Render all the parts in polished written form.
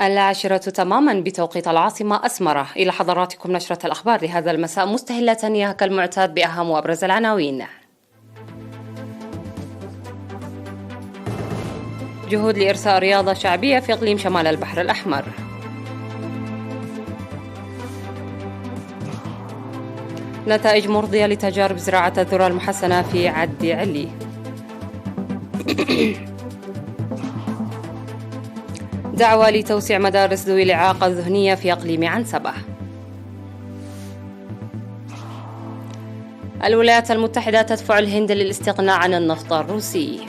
العاشرة تماما بتوقيت العاصمة أسمرة. إلى حضراتكم نشرة الأخبار لهذا المساء، مستهلة إياها كالمعتاد بأهم وأبرز العناوين. جهود لإرساء رياضة شعبية في إقليم شمال البحر الأحمر. نتائج مرضية لتجارب زراعة الذرة المحسنة في عد علي. دعوة لتوسيع مدارس ذوي الإعاقة الذهنية في إقليم عنسبة. الولايات المتحدة تدفع الهند للاستغناء عن النفط الروسي.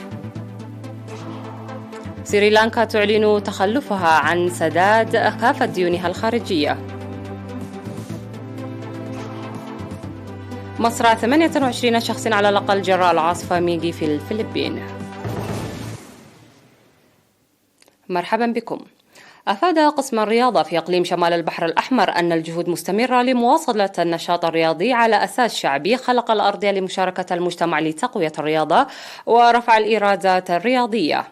سريلانكا تعلن تخلفها عن سداد كافة ديونها الخارجية. مصرع 28 شخص على الأقل جراء العاصفة ميغي في الفلبين. مرحبا بكم. أفاد قسم الرياضة في إقليم شمال البحر الأحمر أن الجهود مستمرة لمواصلة النشاط الرياضي على أساس شعبي، خلق الأرضية لمشاركة المجتمع لتقوية الرياضة ورفع الإيرادات الرياضية.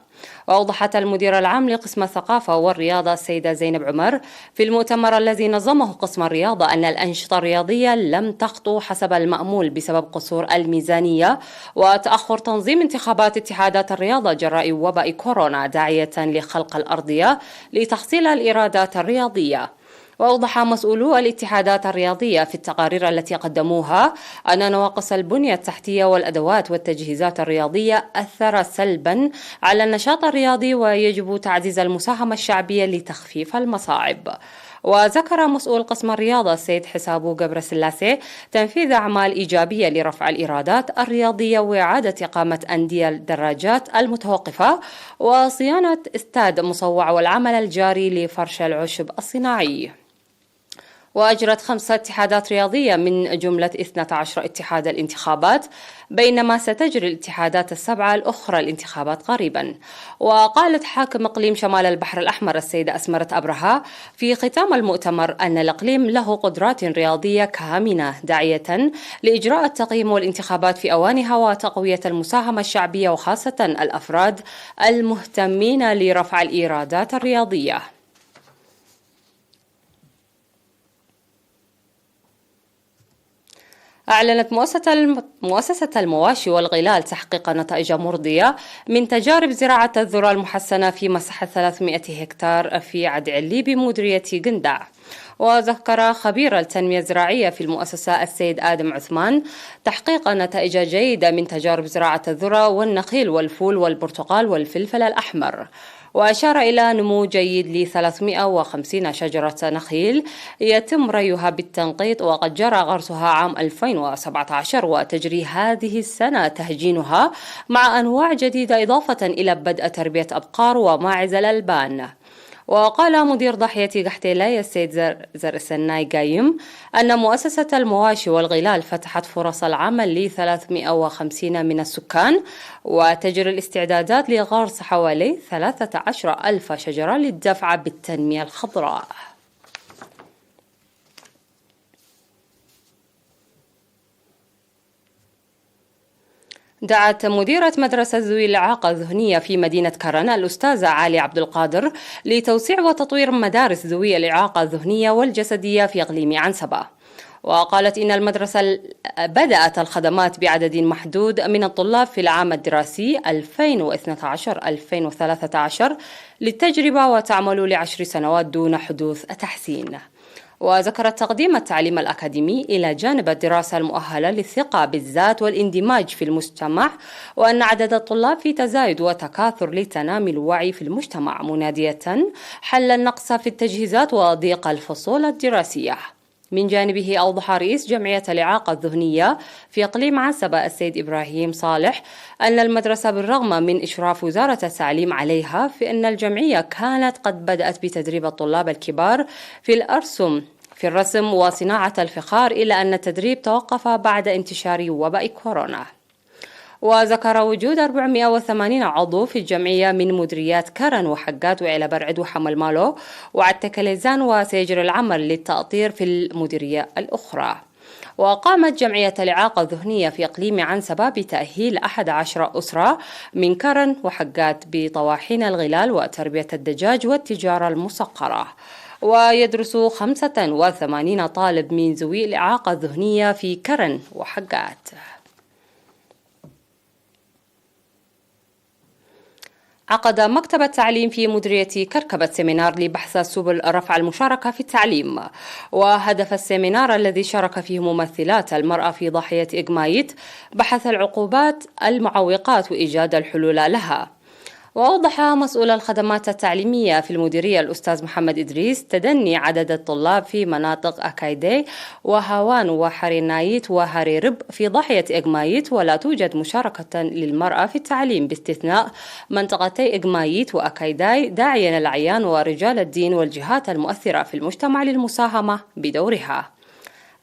وأوضحت المدير العام لقسم الثقافة والرياضة السيدة زينب عمر في المؤتمر الذي نظمه قسم الرياضة أن الأنشطة الرياضية لم تخطو حسب المأمول بسبب قصور الميزانية وتأخر تنظيم انتخابات اتحادات الرياضة جراء وباء كورونا، داعية لخلق الأرضية لتحصيل الإيرادات الرياضية. وأوضح مسؤولو الاتحادات الرياضية في التقارير التي قدموها أن نواقص البنية التحتية والأدوات والتجهيزات الرياضية أثر سلبا على النشاط الرياضي، ويجب تعزيز المساهمة الشعبية لتخفيف المصاعب. وذكر مسؤول قسم الرياضة السيد حسابو جبر سلاسي تنفيذ أعمال إيجابية لرفع الإيرادات الرياضية وإعادة إقامة أندية الدراجات المتوقفة وصيانة استاد مصوع والعمل الجاري لفرش العشب الصناعي. وأجرت 5 اتحادات رياضية من جملة 12 اتحاد الانتخابات، بينما ستجري الاتحادات ال7 الأخرى الانتخابات قريبا. وقالت حاكم إقليم شمال البحر الأحمر السيدة أسمرة أبرهة في ختام المؤتمر أن الإقليم له قدرات رياضية كامنة، داعية لإجراء التقييم والانتخابات في أوانها وتقوية المساهمة الشعبية وخاصة الأفراد المهتمين لرفع الإيرادات الرياضية. أعلنت مؤسسة المواشي والغلال تحقيق نتائج مرضية من تجارب زراعة الذرة المحسنة في مساحة 300 هكتار في عد علي بمديرية قندع. وذكر خبير التنمية الزراعية في المؤسسة السيد آدم عثمان تحقيق نتائج جيدة من تجارب زراعة الذرة والنخيل والفول والبرتقال والفلفل الأحمر. وأشار إلى نمو جيد ل 350 شجرة نخيل يتم ريها بالتنقيط، وقد جرى غرسها عام 2017 وتجري هذه السنة تهجينها مع أنواع جديدة، إضافة إلى بدء تربية أبقار وماعز الألبان. وقال مدير ضاحية قحتيلاي السيد زرسناي قايم أن مؤسسة المواشي والغلال فتحت فرص العمل ل 350 من السكان، وتجري الاستعدادات لغرس حوالي 13,000 شجرة للدفع بالتنمية الخضراء. دعت مديرة مدرسة ذوي الإعاقة الذهنية في مدينة كرن الأستاذة علي عبد القادر لتوسيع وتطوير مدارس ذوي الإعاقة الذهنية والجسدية في إقليم عنسبة. وقالت إن المدرسة بدأت الخدمات بعدد محدود من الطلاب في العام الدراسي 2012-2013 للتجربة، وتعمل ل10 سنوات دون حدوث تحسين. وذكرت تقديم التعليم الأكاديمي إلى جانب الدراسة المؤهلة للثقة بالذات والاندماج في المجتمع، وأن عدد الطلاب في تزايد وتكاثر لتنامي الوعي في المجتمع، منادية حل النقص في التجهيزات وضيق الفصول الدراسية. من جانبه أوضح رئيس جمعية الإعاقة الذهنية في إقليم عنسبة السيد إبراهيم صالح أن المدرسة بالرغم من إشراف وزارة التعليم عليها في أن الجمعية كانت قد بدأت بتدريب الطلاب الكبار في الرسم وصناعة الفخار، إلا أن التدريب توقف بعد انتشار وباء كورونا. وذكر وجود 480 عضو في الجمعية من مديريات كرن وحقات وعلى برعد وحمل مالو وعد تكليزان، وسيجري العمل للتأطير في المديرية الأخرى. وقامت جمعية الإعاقة الذهنية في إقليم عنسبة بتأهيل 11 أسرة من كرن وحقات بطواحين الغلال وتربية الدجاج والتجارة المسقرة. ويدرس 85 طالب من ذوي الإعاقة الذهنية في كرن وحقات. عقد مكتب التعليم في مديرية كركبة سيمينار لبحث سبل رفع المشاركة في التعليم. وهدف السيمينار الذي شارك فيه ممثلات المرأة في ضاحية إغمايت بحث العقوبات المعوقات وإيجاد الحلول لها. وأوضح مسؤول الخدمات التعليمية في المديرية الأستاذ محمد إدريس تدني عدد الطلاب في مناطق أكايدي وهاوان وحرينايت وهريرب في ضاحية إغمايت، ولا توجد مشاركة للمرأة في التعليم باستثناء منطقتي إغمايت وأكايداي، داعيا الأعيان ورجال الدين والجهات المؤثرة في المجتمع للمساهمة بدورها.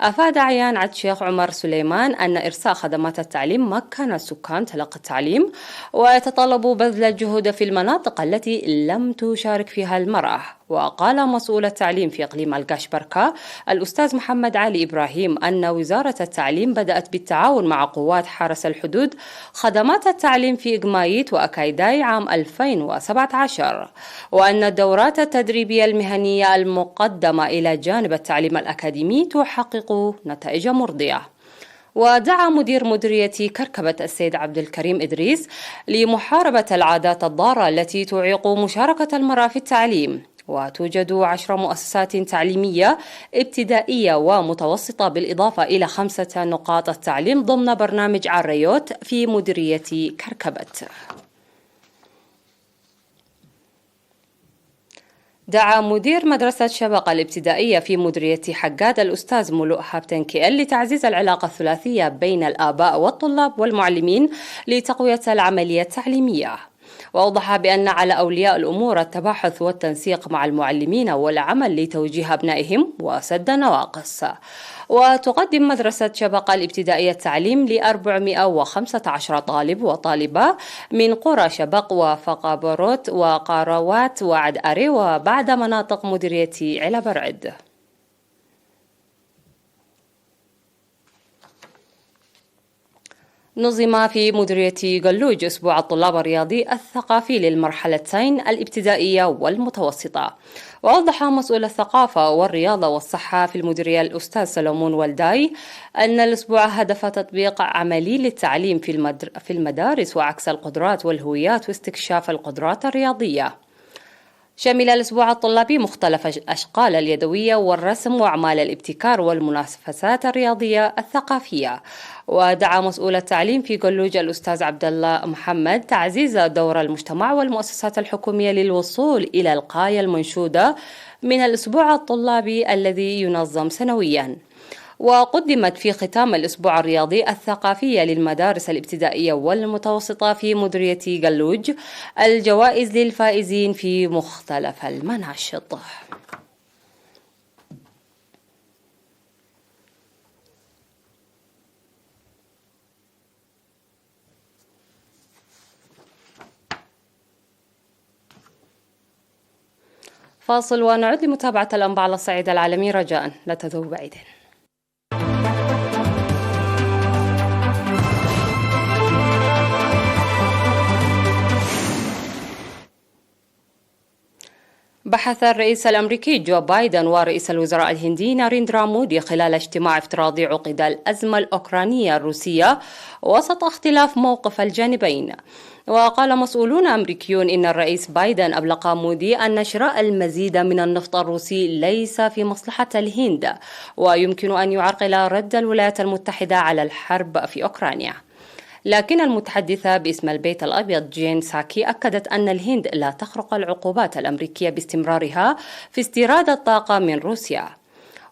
أفاد عيان عبد الشيخ عمر سليمان أن إرساء خدمات التعليم مكن السكان تلقي التعليم، ويتطلب بذل الجهود في المناطق التي لم تشارك فيها المرأة. وقال مسؤول التعليم في إقليم القشبركة الأستاذ محمد علي إبراهيم أن وزارة التعليم بدأت بالتعاون مع قوات حرس الحدود خدمات التعليم في إغمايت وأكايداي عام 2017، وأن الدورات التدريبية المهنية المقدمة إلى جانب التعليم الأكاديمي تحقق نتائج مرضية. ودعا مدير مديرية كركبة السيد عبد الكريم إدريس لمحاربة العادات الضارة التي تعيق مشاركة المرأة في التعليم. وتوجد 10 مؤسسات تعليمية ابتدائية ومتوسطة بالإضافة إلى 5 نقاط التعليم ضمن برنامج عريوت في مديرية كركبة. دعا مدير مدرسة شبقة الابتدائية في مديرية حقاد الأستاذ ملوء هابتن كيل لتعزيز العلاقة الثلاثية بين الآباء والطلاب والمعلمين لتقوية العملية التعليمية. وأوضح بأن على أولياء الأمور التباحث والتنسيق مع المعلمين والعمل لتوجيه أبنائهم وسد النواقص. وتقدم مدرسة شبقة الابتدائية التعليم ل 415 طالب وطالبة من قرى شبق وفقابروت وقاروات وعد أري وبعد مناطق مديرية علبرعد. نظم في مديرية قلوج أسبوع الطلاب الرياضي الثقافي للمرحلتين الابتدائية والمتوسطة. وأوضح مسؤول الثقافة والرياضة والصحة في المديرية الأستاذ سلمون والداي أن الأسبوع هدف تطبيق عملي للتعليم في المدارس وعكس القدرات والهويات واستكشاف القدرات الرياضية. شمل الأسبوع الطلابي مختلف الأشغال اليدوية والرسم وأعمال الابتكار والمنافسات الرياضية الثقافية. ودعا مسؤول التعليم في قلوج الأستاذ عبد الله محمد تعزيز دور المجتمع والمؤسسات الحكومية للوصول إلى الغاية المنشودة من الأسبوع الطلابي الذي ينظم سنوياً. وقدمت في ختام الأسبوع الرياضي الثقافي للمدارس الابتدائية والمتوسطة في مديرية قلوج الجوائز للفائزين في مختلف المناشط. فاصل ونعود لمتابعة الأنباء على الصعيد العالمي، رجاء لا تذهبوا بعيدا. بحث الرئيس الأمريكي جو بايدن ورئيس الوزراء الهندي ناريندرا مودي خلال اجتماع افتراضي عقد الأزمة الأوكرانية الروسية وسط اختلاف موقف الجانبين. وقال مسؤولون أمريكيون إن الرئيس بايدن أبلغ مودي أن شراء المزيد من النفط الروسي ليس في مصلحة الهند ويمكن أن يعرقل رد الولايات المتحدة على الحرب في أوكرانيا. لكن المتحدثة باسم البيت الأبيض جين ساكي أكدت أن الهند لا تخرق العقوبات الأمريكية باستمرارها في استيراد الطاقة من روسيا.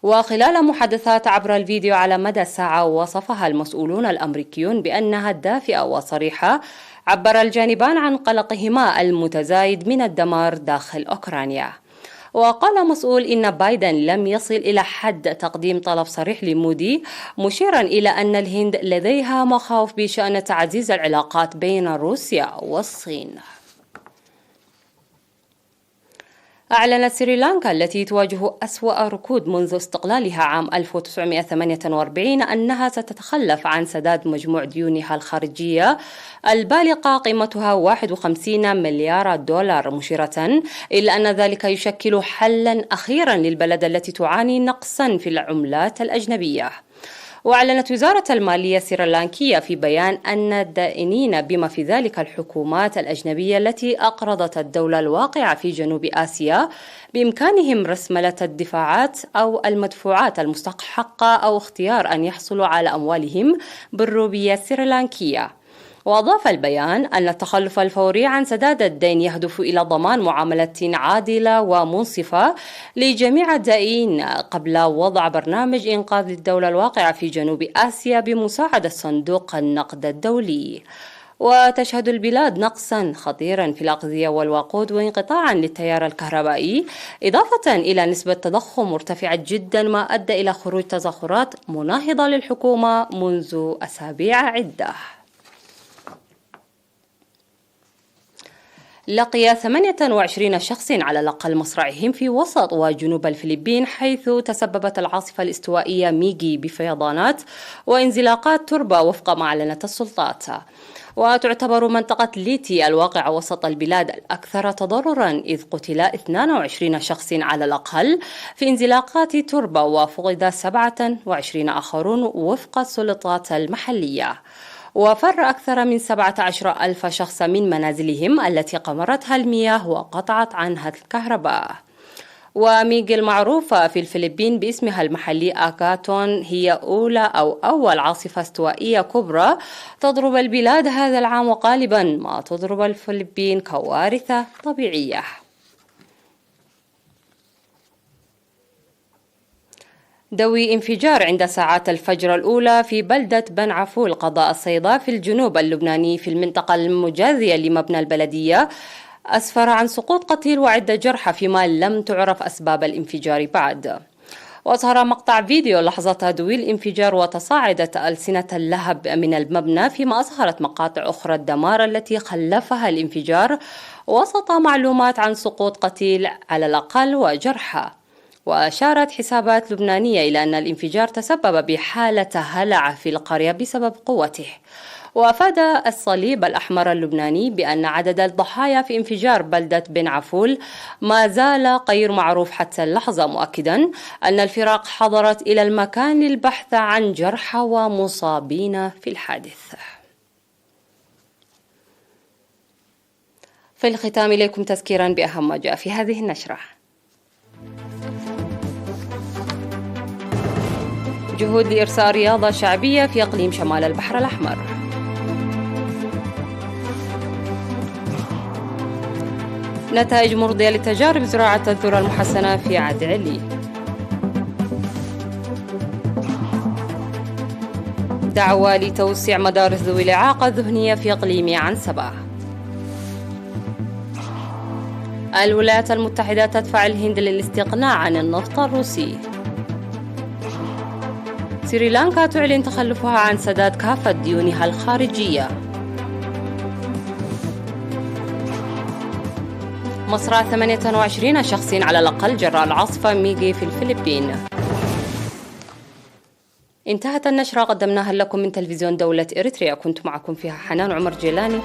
وخلال محادثات عبر الفيديو على مدى ساعة وصفها المسؤولون الأمريكيون بأنها دافئة وصريحة، عبر الجانبان عن قلقهما المتزايد من الدمار داخل أوكرانيا. وقال مسؤول إن بايدن لم يصل إلى حد تقديم طلب صريح لمودي، مشيرا إلى أن الهند لديها مخاوف بشأن تعزيز العلاقات بين روسيا والصين. أعلنت سريلانكا التي تواجه أسوأ ركود منذ استقلالها عام 1948 أنها ستتخلف عن سداد مجموع ديونها الخارجية البالغة قيمتها 51 مليار دولار، مشيرة إلى أن ذلك يشكل حلا أخيرا للبلد التي تعاني نقصا في العملات الأجنبية. وأعلنت وزارة المالية السريلانكية في بيان أن الدائنين بما في ذلك الحكومات الأجنبية التي أقرضت الدولة الواقعة في جنوب آسيا بإمكانهم رسملة الدفاعات أو المدفوعات المستحقة أو اختيار أن يحصلوا على أموالهم بالروبية السريلانكية. وأضاف البيان أن التخلف الفوري عن سداد الدين يهدف إلى ضمان معاملة عادلة ومنصفة لجميع الدائنين قبل وضع برنامج إنقاذ الدولة الواقعة في جنوب آسيا بمساعدة صندوق النقد الدولي. وتشهد البلاد نقصا خطيرا في الأغذية والوقود وانقطاعا للتيار الكهربائي، إضافة إلى نسبة تضخم مرتفعة جدا ما أدى إلى خروج تظاهرات مناهضة للحكومة منذ أسابيع عدة. لقي 28 شخص على الأقل مصرعهم في وسط وجنوب الفلبين، حيث تسببت العاصفة الاستوائية ميغي بفيضانات وانزلاقات تربة وفق ما أعلنت السلطات. وتعتبر منطقة ليتي الواقعة وسط البلاد الأكثر تضررا، إذ قتل 22 شخص على الأقل في انزلاقات تربة وفقد 27 آخرون وفق السلطات المحلية. وفر أكثر من 17 ألف شخص من منازلهم التي قمرتها المياه وقطعت عنها الكهرباء. وميغي المعروفة في الفلبين باسمها المحلي آكاتون هي أول عاصفة استوائية كبرى تضرب البلاد هذا العام، وغالبا ما تضرب الفلبين كوارث طبيعية. دوي انفجار عند ساعات الفجر الأولى في بلدة بن عفول قضاء الصيدا في الجنوب اللبناني في المنطقة المجاذية لمبنى البلدية أسفر عن سقوط قتيل وعدة جرحى، فيما لم تعرف أسباب الانفجار بعد. وأظهر مقطع فيديو لحظة دوي الانفجار وتصاعدت ألسنة اللهب من المبنى، فيما أظهرت مقاطع أخرى الدمار التي خلفها الانفجار وسط معلومات عن سقوط قتيل على الأقل وجرحى. وأشارت حسابات لبنانية إلى أن الانفجار تسبب بحالة هلع في القرية بسبب قوته. وأفاد الصليب الأحمر اللبناني بأن عدد الضحايا في انفجار بلدة بن عفول ما زال غير معروف حتى اللحظة، مؤكدا أن الفرق حضرت إلى المكان للبحث عن جرحى ومصابين في الحادث. في الختام إليكم تذكيرا بأهم ما جاء في هذه النشرة. جهود لإرساء رياضة شعبية في إقليم شمال البحر الأحمر. نتائج مرضية لتجارب زراعة الذرة المحسنة في عاد علي. دعوة لتوسيع مدارس ذوي الإعاقة الذهنية في إقليم عنسبة. الولايات المتحدة تدفع الهند للاستغناء عن النفط الروسي. سريلانكا تعلن تخلفها عن سداد كافة ديونها الخارجية. مصرع 28 شخص على الأقل جراء العاصفة ميغي في الفلبين. انتهت النشرة، قدمناها لكم من تلفزيون دولة إريتريا، كنت معكم فيها حنان عمر جيلاني.